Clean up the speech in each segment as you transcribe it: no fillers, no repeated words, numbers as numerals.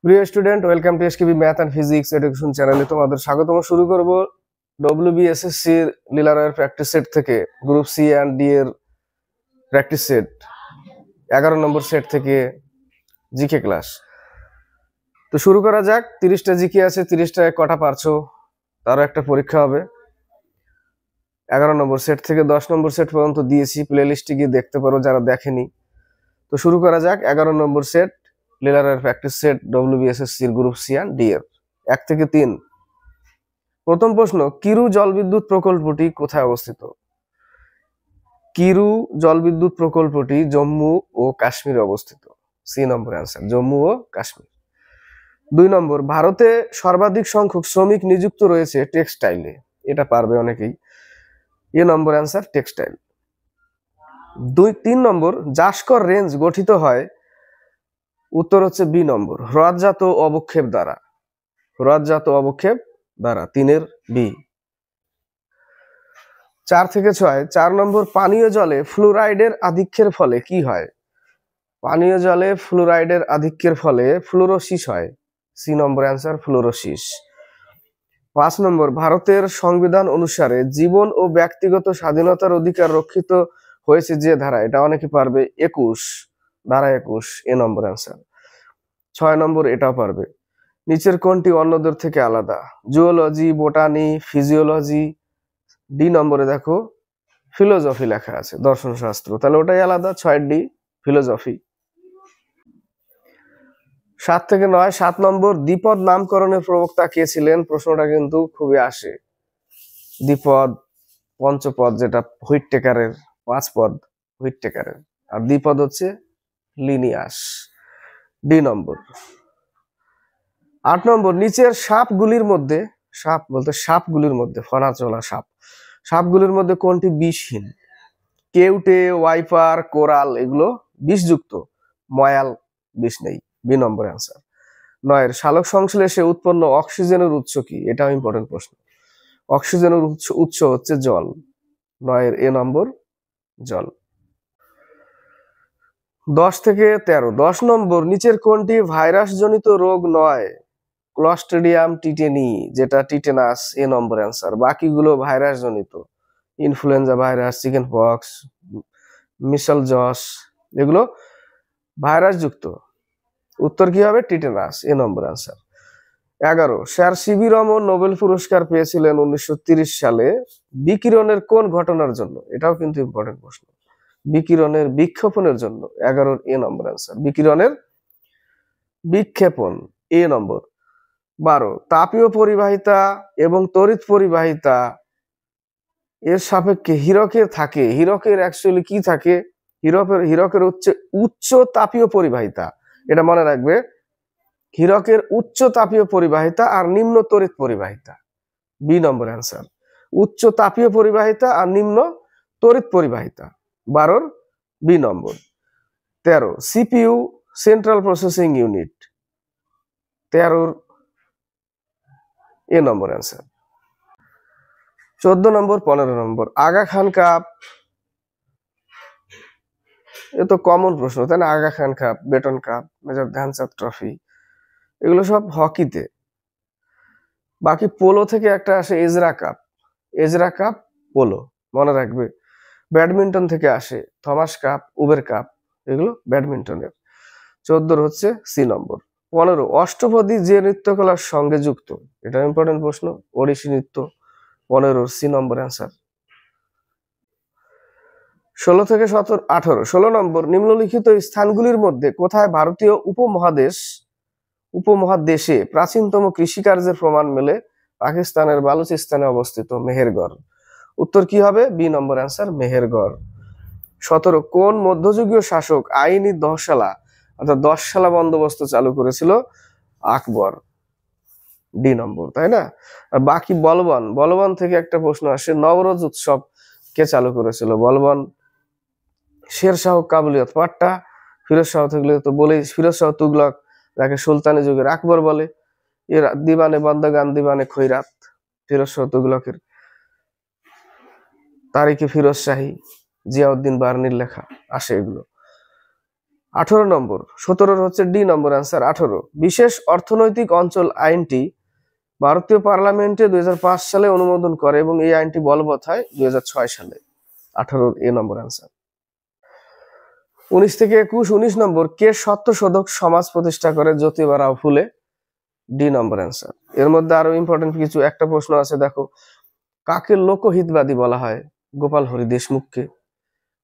প্রিয় student, welcome to SKB math and physics education চ্যানেলে তোমাদের স্বাগতম। শুরু করব ডব্লিউবিএসএসসি এর লীলারয়ের প্র্যাকটিস সেট থেকে গ্রুপ সি অ্যান্ড ডি এর প্র্যাকটিস সেট 11 নম্বর সেট থেকে জিকে ক্লাস। তো শুরু করা যাক। 30টা জিকে আছে, 30টায় কটা পারছো তারও একটা পরীক্ষা হবে। 11 নম্বর সেট থেকে 10 নম্বর সেট পর্যন্ত দিয়েছি, প্লে লিস্টে গিয়ে দেখতে পারো যারা দেখেনি। তো শুরু করা যাক 11 নম্বর সেট লীলারয়ের প্র্যাকটিস সেট ডব্লিউবিএসএসসি এর গ্রুপ সি অ্যান্ড ডি এর 1 থেকে 3। প্রথম প্রশ্ন, কিরু জলবিদ্যুৎ প্রকল্পটি কোথায় অবস্থিত? কিরু জলবিদ্যুৎ প্রকল্পটি জম্মু ও কাশ্মীরে অবস্থিত। সি নম্বর অ্যান্সার, জম্মু ও কাশ্মীর। 2 নম্বর, ভারতে সর্বাধিক সংখ্যক শ্রমিক নিযুক্ত রয়েছে টেক্সটাইলে। এটা পারবে অনেকেই। এ নম্বর অ্যান্সার, টেক্সটাইল। 3 নম্বর, জাসকর রেঞ্জ গঠিত হয়, উত্তর হচ্ছে বি নম্বর, হ্রদজাত অবক্ষেপ দ্বারা। হ্রদজাত অবক্ষেপ দ্বারা, 3-এর বি। 4 থেকে 6, 4 নম্বর, পানীয় জলে ফ্লুরাইডের আধিক্যের ফলে কি হয়? পানীয় জলে ফ্লুরাইডের আধিক্যের ফলে ফ্লুরোসিস হয়। সি নম্বর অ্যান্সার, ফ্লুরোসিস। 5 নম্বর, ভারতের সংবিধান অনুসারে জীবন ও ব্যক্তিগত স্বাধীনতার অধিকার রক্ষিত হয়েছে যে ধারা? এটা অনেকে পারবে, 21, ধারা 21, এ নম্বর অ্যান্সার। 6 নম্বর, এটাও পারবে। নিচের কোনটি অন্যদের থেকে আলাদা? Zoology, botany, physiology. ডি নম্বরে দেখো ফিলোসফি লেখা আছে, দর্শন শাস্ত্র, তাহলে ওটাই আলাদা। 6 ডি, ফিলোসফি। 7 থেকে 9, 7 নম্বর, দ্বিপদ নামকরণের প্রবক্তা কে ছিলেন? প্রশ্নটা কিন্তু খুবই আসে। দ্বিপদ, পঞ্চপদ যেটা হুইটটেকারের, 5 পদ হুইটটেকারের, আর দ্বিপদ হচ্ছে লিনিয়াস। ডি নম্বর। 8 নম্বর, নিচের সাপগুলির মধ্যে, সাপ বলতে সাপগুলির মধ্যে, ফনা চলা সাপ, সাপগুলির মধ্যে কোনটি বিষহীন? কেউটে, ওয়াইপার, কোরাল, এগুলো বিষযুক্ত। ময়াল বিষ নেই, বি নম্বর অ্যান্সার। 9, সালোক সংশ্লেষে উৎপন্ন অক্সিজেনের উৎস কি? এটাও ইম্পর্টেন্ট প্রশ্ন। অক্সিজেনের উৎস হচ্ছে জল। 9-এর এ নম্বর, জল। 10 থেকে 13, 10 নম্বর, নিচের কোনটি ভাইরাস জনিত রোগ নয়? ক্লস্ট্রিডিয়াম টিটেনি, যেটা টিটেনাস, এ নম্বর অ্যান্সার। বাকিগুলো ভাইরাস জনিত। Influenza virus, chicken pox, measles, এগুলো ভাইরাস যুক্ত। উত্তর কি হবে? Tetanus, A number answer. 11, sir CV Raman Nobel পুরস্কার পেয়েছিলেন 1930 সালে বিকিরণের কোন ঘটনার জন্য? এটাও কিন্তু ইম্পর্টেন্ট প্রশ্ন। বিকিরণের বিক্ষেপণের জন্য। 11-এর এ নম্বর অ্যান্সার, বিকিরণের বিক্ষেপণ, এ নম্বর। 12, তাপীয় পরিবাহিতা এবং তড়িৎ পরিবাহিতা এর সাপেক্ষে হীরকের থাকে, হীরকের অ্যাকচুয়ালি কি থাকে? হীরকের হচ্ছে উচ্চ তাপীয় পরিবাহিতা, এটা মনে রাখবে। হীরকের উচ্চ তাপীয় পরিবাহিতা আর নিম্ন তড়িৎ পরিবাহিতা, বি নম্বর অ্যান্সার। উচ্চ তাপীয় পরিবাহিতা আর নিম্ন তড়িৎ পরিবাহিতা, 12-র B number. 13, CPU central processing unit, 13-র A number answer. 14 number, 15 number, Aga Khan cup, এ তো কমন প্রশ্ন তাই না? Aga Khan cup, Beighton cup, major Dhyanchand trophy, এগুলো সব হকিতে। বাকি পোলো থেকে একটা আসে Ezra cup, Ezra cup polo, মনে রাখবে। ব্যাডমিন্টন থেকে আসে থমাস কাপ, উবের কাপ, এগুলো ব্যাডমিন্টনের। 14 হচ্ছে সি নম্বর। 15, অষ্টপদী যে নৃত্যকলার সঙ্গে যুক্ত? এটা ইম্পর্টেন্ট প্রশ্ন, ওড়িশি নৃত্য। 15-র সি নম্বর অ্যান্সার। 16 থেকে 18, 16 নম্বর, নিম্নলিখিত স্থানগুলির মধ্যে কোথায় ভারতীয় উপমহাদেশে প্রাচীনতম কৃষিকার্যের প্রমাণ মেলে? পাকিস্তানের বালুচিস্তানে অবস্থিত মেহেরগড়। উত্তর কি হবে? বি নম্বর অ্যান্সার, মেহেরগড়। 17, কোন মধ্যযুগীয় শাসক আইনি 10শালা অর্থাৎ 10শালা বন্দোবস্ত চালু করেছিল? আকবর, ডি নম্বর, তাই না? আর বাকি বলবান থেকে একটা প্রশ্ন আসে, নবরোজ উৎসব কে চালু করেছিল? বলবান শেরশাহ কাবুলিয়ত পাট্টা, ফিরোজ শাহ থাকলে তো বলেই, ফিরোজ শাহ তুগলক, যাকে সুলতানি যুগের আকবর বলে। এর দিবানে বন্দগান, দিবানে খৈরাত, ফিরোজ শাহ তুগলকের। তারিখে ফিরোজ শাহী, জিয়াউদ্দিন বার্নির লেখা আসে এগুলো। 18 নম্বর, 17 হচ্ছে ডি নম্বর অ্যান্সার 18। বিশেষ অর্থনৈতিক অঞ্চল আইনটি ভারতীয় পার্লামেন্টে 2005 সালে অনুমোদন করে এবং এই আইনটি বলবৎ হয় 2006 সালে। 18 এ নম্বর অ্যান্সার। 19 থেকে 21, 19 নম্বর, কে সত্যশোধক সমাজ প্রতিষ্ঠা করে? জ্যোতিবা রাও ফুলে। ডি নম্বর অ্যান্সার। এর মধ্যে আরো ইম্পর্টেন্ট কিছু একটা প্রশ্ন আছে, দেখো। কাকে লোকহিতবাদী বলা হয়? গোপাল হরি দেশমুখকে।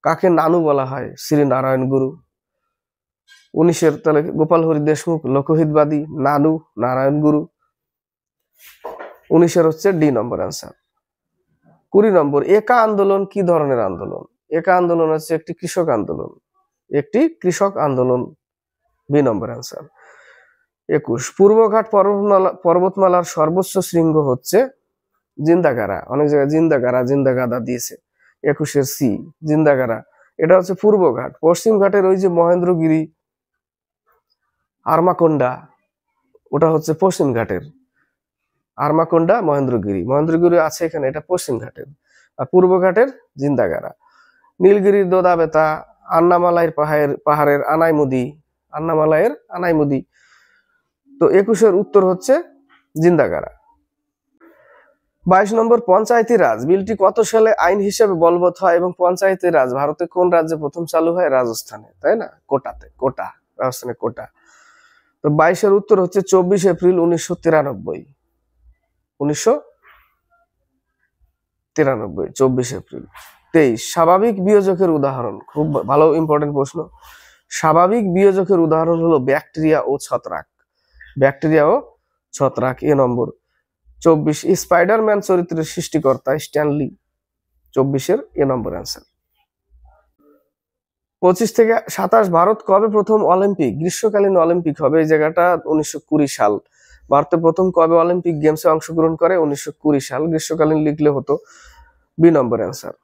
কাকে নানু বলা হয়? শ্রী নারায়ণ গুরু। 19-এর তাহলে গোপাল হরি দেশমুখ লোকহিতবাদী, নানু নারায়ণ গুরু। 19-এর হচ্ছে ডি নম্বর অ্যান্সার। 20 নম্বর, একা আন্দোলন কি ধরনের আন্দোলন? একা আন্দোলন হচ্ছে একটি কৃষক আন্দোলন, একটি কৃষক আন্দোলন। বি নম্বর অ্যান্সার। 21, পূর্বঘাট পর্বতমালার সর্বোচ্চ শৃঙ্গ হচ্ছে জিন্দাগারা। অনেক জায়গায় জিন্দাগারা জিন্দাগাদা দিয়েছে। 21-এর সি জিন্দাগারা, এটা হচ্ছে পূর্বঘাট। পশ্চিম ঘাটের ওই যে মহেন্দ্রগিরি, আরমাকোন্ডা, ওটা হচ্ছে পশ্চিম ঘাটের। আরমাকোন্ডা মহেন্দ্রগিরি, মহেন্দ্রগিরি আছে এখানে, এটা পশ্চিম ঘাটের। আর পূর্ব ঘাটের জিন্দাগারা। নীলগিরির দোদাবেতা, আন্নামালাইয়ের পাহাড়ের আনাইমুদি, আন্নামালাইয়ের আনাইমুদি। তো 21-এর উত্তর হচ্ছে জিন্দাগারা। 22 নম্বর, পঞ্চায়েতি রাজ বিলটি কত সালে আইন হিসেবে বলবৎ হয় এবং পঞ্চায়েতি রাজ ভারতে কোন রাজ্যে প্রথম চালু হয়? রাজস্থানে, তাই না? কোটাতে, কোটা, রাজস্থানে কোটা। তো 22-এর উত্তর হচ্ছে 24 এপ্রিল 1993। 1993, 24 এপ্রিল। 23, স্বাভাবিক বিয়োজকের উদাহরণ। খুব ভালো ইম্পর্টেন্ট প্রশ্ন। স্বাভাবিক বিয়োজকের উদাহরণ হলো ব্যাকটেরিয়া ও ছত্রাক। ব্যাকটেরিয়া ও ছত্রাক, এ নম্বর। 24, স্পাইডারম্যান চরিত্রের সৃষ্টিকর্তা স্ট্যানলি। 24-এর এ নম্বর অ্যান্সার। 25 থেকে 27, ভারত কবে প্রথম অলিম্পিক গ্রীষ্মকালীন অলিম্পিক হবে? এই জায়গাটা 1920 সাল। ভারতে প্রথম কবে অলিম্পিক গেমসে অংশগ্রহণ করে? 1920 সাল। গ্রীষ্মকালীন লিখলে হতো। বি নম্বর অ্যান্সার।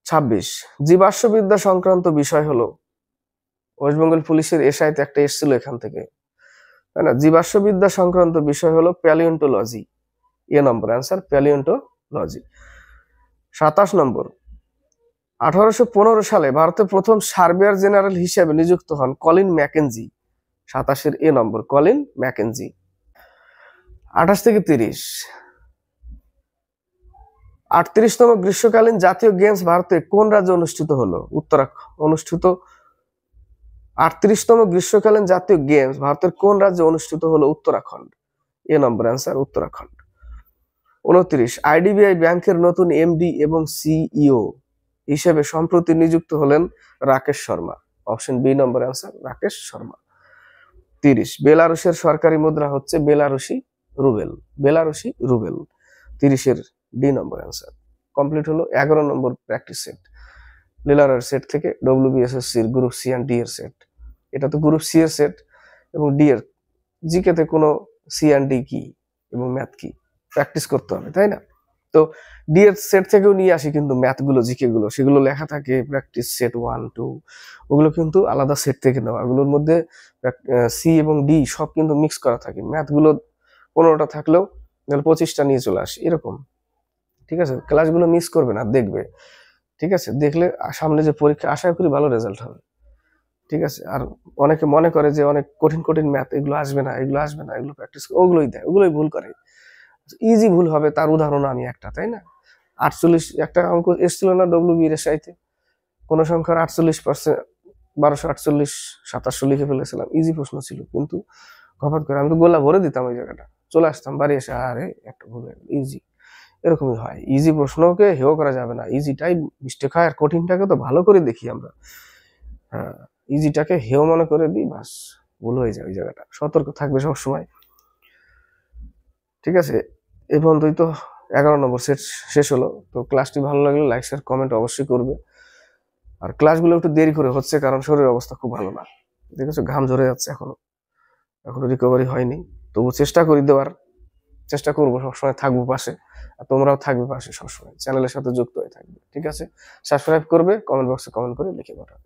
26, জীবাশ্মবিদ্যা সংক্রান্ত বিষয় হলো, ওয়েস্ট বেঙ্গল পুলিশের এসআইতে একটা এসেছিল এখান থেকে, তাই না? জীবাশ্মবিদ্যা সংক্রান্ত বিষয় হলো প্যালিওন্টোলজি। এ নম্বর অ্যান্সার, প্যালিওন্টোলজি। 27 নম্বর, 1815 সালে ভারতের প্রথম সার্ভেয়ার জেনারেল হিসেবে নিযুক্ত হন কলিন ম্যাকেনজি। 27-এর এ নম্বর, কলিন ম্যাকেনজি। 28 থেকে 30, 38তম গ্রীষ্মকালীন জাতীয় গেমস ভারতে কোন রাজ্যে অনুষ্ঠিত হলো? উত্তরাখণ্ড। 38তম গ্রীষ্মকালীন জাতীয় গেমস ভারতের কোন রাজ্যে অনুষ্ঠিত হলো? উত্তরাখণ্ড। এ নম্বর অ্যান্সার, উত্তরাখণ্ড। 29, আইডিবিআই ব্যাংকের নতুন এমডি এবং সিইও হিসেবে সম্প্রতি নিযুক্ত হলেন রাকেশ শর্মা। অপশন বি নম্বর অ্যান্সার, রাকেশ শর্মা। 30, বেলারুশের সরকারি মুদ্রা হচ্ছে বেলারুশি রুবেল। বেলারুশি রুবেল। 30-এর ডি নম্বর অ্যান্সার। কমপ্লিট হলো 11 নম্বর প্র্যাকটিস সেট। লিলারের সেট থেকে ডব্লিউবিএসএসসির গ্রুপ সি এন্ড ডি এর সেট। এটা তো গ্রুপ সি এর সেট এবং ডি এর। জিকেতে কোনো সি এন্ড ডি কি এবং ম্যাথ কি প্র্যাকটিস করতে হবে, তাই না? তো ডি এর সেট থেকেও নিয়ে আসি কিন্তু ম্যাথগুলো, জিকে গুলো, সেগুলো লেখা থাকে প্র্যাকটিস সেট 1, 2, ওগুলো কিন্তু আলাদা সেট থেকে নেওয়া। ওগুলোর মধ্যে সি এবং ডি সব কিন্তু মিক্স করা থাকে। ম্যাথগুলো 15টা থাকলেও 25টা নিয়ে চলে আসে, এরকম। ঠিক আছে, ক্লাসগুলো মিস করবে না, দেখবে। ঠিক আছে, দেখলে সামনে যে পরীক্ষা, আশা করি ভালো রেজাল্ট হবে। ঠিক আছে। আর অনেকে মনে করে যে অনেক কঠিন কঠিন ম্যাথ, এগুলো আসবে না, এগুলো আসবে না, এগুলো প্র্যাকটিস, ওগুলোই দেয়, ওগুলোই ভুল করে। ইজি ভুল হবে তার উদাহরণ আমি একটা, তাই না? 48 একটা অঙ্ক এসেছিল না ডব্লিউবির সাইতে, কোন সংখ্যার 48%, 1248, 2700 লিখে ফেলেছিলাম। ইজি প্রশ্ন ছিল, কিন্তু হঠাৎ করে আমি তো গোলা ভরে দিতাম ওই জায়গাটা, চলে আসতাম বাড়ি এসে, আরে একটা ভুল হয়ে গেল। ইজি এরকমই হয়, ইজি প্রশ্নকে হেয় করা যাবে না, ইজিটাই মিস্টেক হয়, আর কঠিনটাকে তো ভালো করে দেখি আমরা। হ্যাঁ, ইজিটাকে হেয় মনে করে দিই, বাস ভুল হয়ে যায় ওই জায়গাটা। সতর্ক থাকবে সবসময়। ঠিক আছে, এই পর্যন্তই তো 11 নম্বর সেট শেষ হলো। তো ক্লাসটি ভালো লাগলে লাইক শেয়ার কমেন্ট অবশ্যই করবে। আর ক্লাসগুলো একটু দেরি করে হচ্ছে কারণ শরীরের অবস্থা খুব ভালো না, দেখেছো, ঘাম ঝরে যাচ্ছে, এখনো রিকভারি হয়নি। তবু চেষ্টা করি দেওয়ার, চেষ্টা করবো, সবসময় থাকবো পাশে, আর তোমরাও থাকবে পাশে সবসময়, চ্যানেলের সাথে যুক্ত হয়ে থাকবে। ঠিক আছে, সাবস্ক্রাইব করবে, কমেন্ট বক্সে কমেন্ট করে লিখে পাঠাবে।